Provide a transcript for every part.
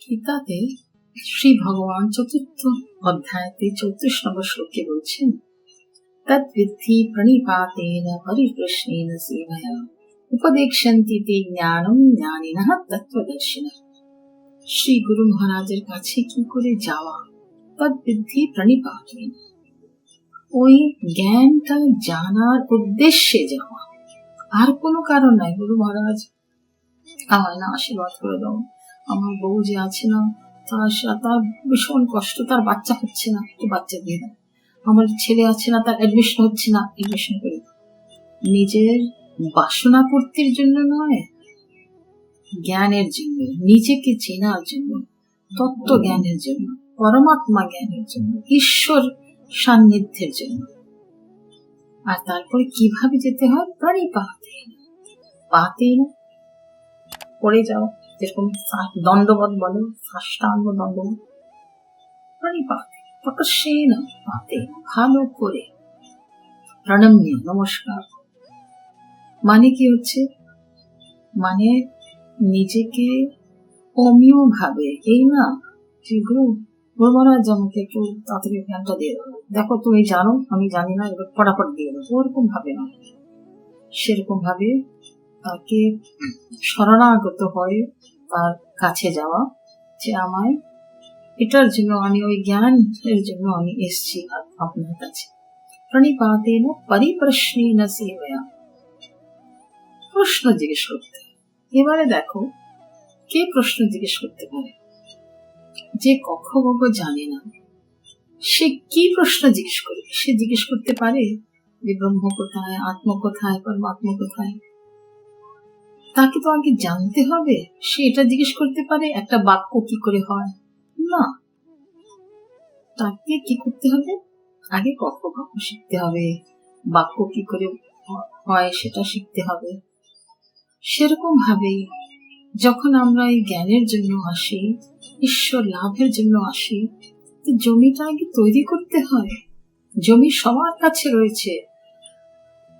গীতাতে শ্রী ভগবান চতুর্থ অধ্যায়তে 34 নম্বর শ্লোকে বলছেন, তদ্বিদ্ধি প্রণিপাতেন পরিপ্রশ্নেন সেবয়া উপদেক্ষন্তি তে জ্ঞানম জ্ঞানিনঃ তত্ত্বদর্শিনঃ। শ্রী গুরু মহারাজের কাছে কি করে যাওয়া? তদ্বিদ্ধি প্রণিপাতেন, ওই জ্ঞানটা জানার উদ্দেশ্যে যাওয়া, আর কোনো কারণ নাই। গুরু মহারাজ আমায় না আশীর্বাদ করে দাও, আমার বউ যে আছে না তার ভীষণ কষ্ট, তার বাচ্চা হচ্ছে না, একটু বাচ্চা দিয়ে দাও। আমার ছেলে আছে না, তার অ্যাডমিশন হচ্ছে না, অ্যাডমিশন করে দাও। নিজের বাসনা পূর্তির জন্য নয়, জ্ঞানের জন্য, নিজেকে চেনার জন্য, তত্ত্ব জ্ঞানের জন্য, পরমাত্মা জ্ঞানের জন্য, ঈশ্বর সান্নিধ্যের জন্য। আর তারপরে কিভাবে যেতে হয়? প্রণিপাতেন, পাতেন পড়ে যাও, যেরকম দণ্ডবত বলে, সাষ্টাঙ্গ দণ্ডবত। প্রণিপাতেন প্রকাশ্যেন পাতেন, ভালো করে প্রণম্য, নমস্কার। মানে কি হচ্ছে? মানে নিজেকে অমীয় ভাবে, এই না যে গুরু মহারাজ আমাকে একটু তাড়াতাড়ি জ্ঞানটা দিয়ে দেবো, দেখো তুমি জানো আমি জানি না, এবার ফটাফট দিয়ে দেবো, ওরকম ভাবে না। সেরকম ভাবে তাকে শরণাগত হয়ে তার কাছে যাওয়া, যে আমায় এটার জন্য, আমি ওই জ্ঞানের জন্য আমি এসছি আপনার কাছে। প্রণিপাতেন পরিপ্রশ্নেন সেবয়া, প্রশ্ন জিজ্ঞেস করতে। এবারে দেখো কে প্রশ্ন জিজ্ঞেস করতে পারে? যে কক্ষ জানে না, সে কি প্রশ্ন জিজ্ঞেস করবে? সে জিজ্ঞেস করতে পারে যে ব্রহ্ম কোথায়, আত্ম কোথায়, পরমাত্মা কোথায়? তাকে তো আগে জানতে হবে। সে এটা জিজ্ঞেস করতে পারে একটা বাক্য কি করে হয়? না, তাকে কি করতে হবে? আগে কক্ষ শিখতে হবে, বাক্য কি করে হয় সেটা শিখতে হবে। সেরকম ভাবেই যখন আমরা এই জ্ঞানের জন্য আসি, ঈশ্বর লাভের জন্য আসি, জমিটা আগে তৈরি করতে হয়। জমি সবার কাছে রয়েছে,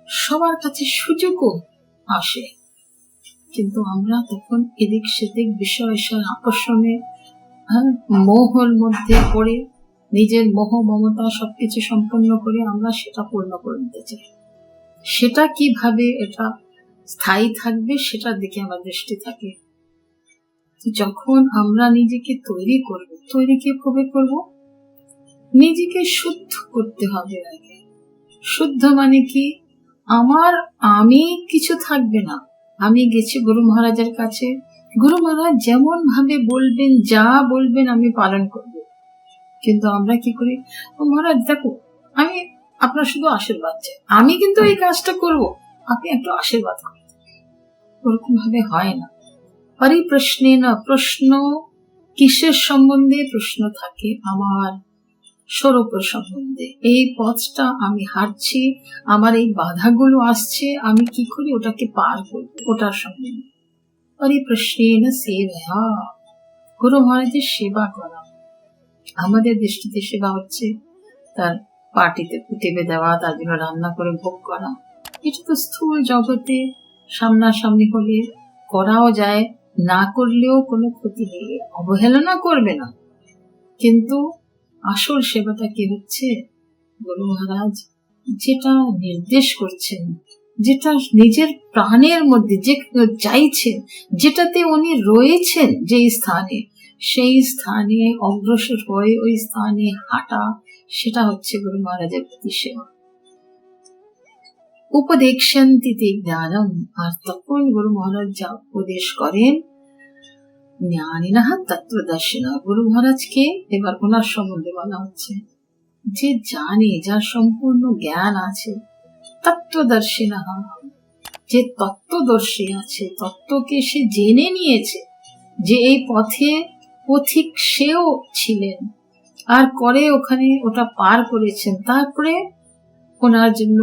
সবার কাছে সুযোগও আসে, কিন্তু আমরা তখন এদিক সেদিক বিষয় আকর্ষণে, মোহর মধ্যে পড়ে নিজের মোহ মমতা সবকিছু সম্পন্ন করে আমরা সেটা পূর্ণ করে নিতে চাই। সেটা কিভাবে এটা স্থায়ী থাকবে সেটার দিকে আমার দৃষ্টি থাকে। যখন আমরা নিজেকে তৈরি করব, তৈরি কিভাবে করব? নিজেকে শুদ্ধ করতে হবে আগে। শুদ্ধ মানে কি? আমি কিছু থাকবে না। আমি গেছি গুরু মহারাজের কাছে, গুরু মহারাজ যেমন ভাবে বলবেন, যা বলবেন আমি পালন করব। কিন্তু আমরা কি করি? মহারাজ দেখো, আমি আপনার শুধু আশীর্বাদ চাই, আমি কিন্তু এই কাজটা করব, আপনি একটু আশীর্বাদ করেন। ওরকম ভাবে হয় না। পরিপ্রশ্নেন, প্রশ্ন কিসের সম্বন্ধে প্রশ্ন থাকে? আমার স্বরূপের সম্বন্ধে। এই পথটা আমি হাঁটছি, আমার এই বাধাগুলো আসছে, আমি কি করি ওটাকে পার করব, ওটার সম্বন্ধে। পরিপ্রশ্নেন সেবয়া, গুরু মহারাজের সেবা করা। আমাদের দৃষ্টিতে সেবা হচ্ছে তার পার্টিতে টিপে দেওয়া, তার জন্য রান্না করে ভোগ করা। এটা তো স্থূল জগতে সামনাসামনি হলে করাও যায়, না করলেও কোনো ক্ষতি নেই, অবহেলনা করবে না। কিন্তু আসল সেবাটা কি হচ্ছে? গুরু মহারাজ যেটা নির্দেশ করছেন, যেটা নিজের প্রাণের মধ্যে যে চাইছেন, যেটাতে উনি রয়েছেন, যে স্থানে, সেই স্থানে অগ্রসর হয়ে ওই স্থানে হাঁটা, সেটা হচ্ছে গুরু মহারাজের প্রতি সেবা। উপদেক্ষন্তি তে জ্ঞানম, আর তখন গুরু মহারাজ যা উপদেশ করেন, জ্ঞানিনঃ তত্ত্বদর্শিনঃ। গুরু মহারাজকে এবার ওনার সম্বন্ধে বলা হচ্ছে, যে জানে, যার সম্পূর্ণ জ্ঞান আছে। তত্ত্বদর্শিনঃ, যে তত্ত্বদর্শী আছে, তত্ত্বকে সে জেনে নিয়েছে, যে এই পথে পথিক সেও ছিলেন, আর করে ওখানে ওটা পার করেছেন। তারপরে ওনার জন্য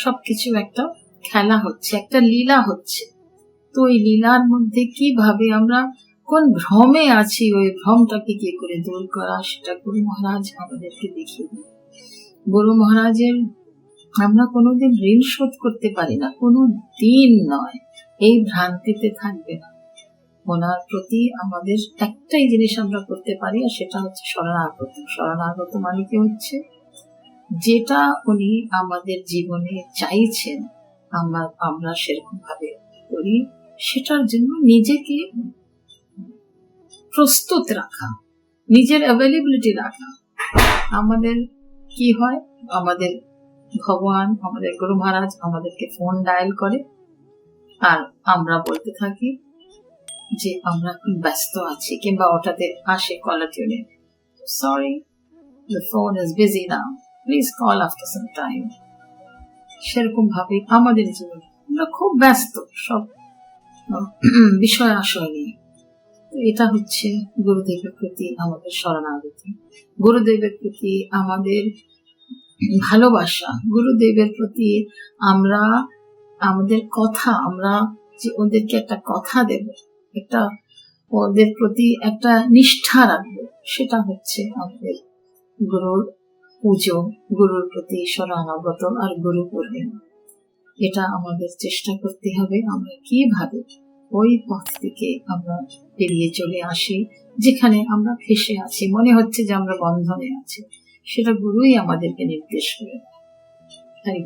সবকিছু একটা খেলা হচ্ছে, একটা লীলা হচ্ছে। তো এই লীলার মধ্যে কিভাবে আমরা কোন ভ্রমে আছি, ওই ভ্রমটাকে কি করে দূর করা, সেটা গুরু মহারাজ আমাদেরকে দেখিয়ে দেন। গুরু মহারাজের আমরা কোনোদিন ঋণ শোধ করতে পারি না, কোনো দিন নয়। এই ভ্রান্তিতে থাকবে না। ওনার প্রতি আমাদের একটাই জিনিস আমরা করতে পারি, আর সেটা হচ্ছে শরণাগত। শরণাগত মানে কি হচ্ছে, যেটা উনি আমাদের জীবনে চাইছেন আমরা সেরকম ভাবে করি, সেটার জন্য নিজেকে প্রস্তুত রাখা, নিজের অ্যাভেলেবিলিটি রাখা। আমাদের কি হয়, আমাদের ভগবান, আমাদের গুরু মহারাজ আমাদেরকে ফোন ডায়াল করে, আর আমরা বলতে থাকি যে আমরা খুব ব্যস্ত আছি, কিংবা ওটাতে আসে কলার টিউনে, sorry the phone is busy now, please call after some time। সেরকম ভাবে আমাদের জীবনে আমরা খুব ব্যস্ত সব বিষয় আশয় নিয়ে। এটা হচ্ছে গুরুদেবের প্রতি আমাদের শরণাগতি, গুরুদেবের প্রতি আমাদের ভালোবাসা, গুরুদেবের প্রতি আমরা আমাদের কথা, আমরা যে ওদেরকে একটা কথা দেব, একটা ওদের প্রতি একটা নিষ্ঠা রাখবো, সেটা হচ্ছে আমাদের গুরুর পুজো, গুরুর প্রতি শরণাগত আর গুরু পূর্ণিমা। এটা আমাদের চেষ্টা করতে হবে, আমরা কিভাবে ওই পথ থেকে আমরা পেরিয়ে চলে আসি, যেখানে আমরা ফেসে আছি, মনে হচ্ছে যে আমরা বন্ধনে আছি, সেটা গুরুই আমাদেরকে নির্দেশ করে। তাই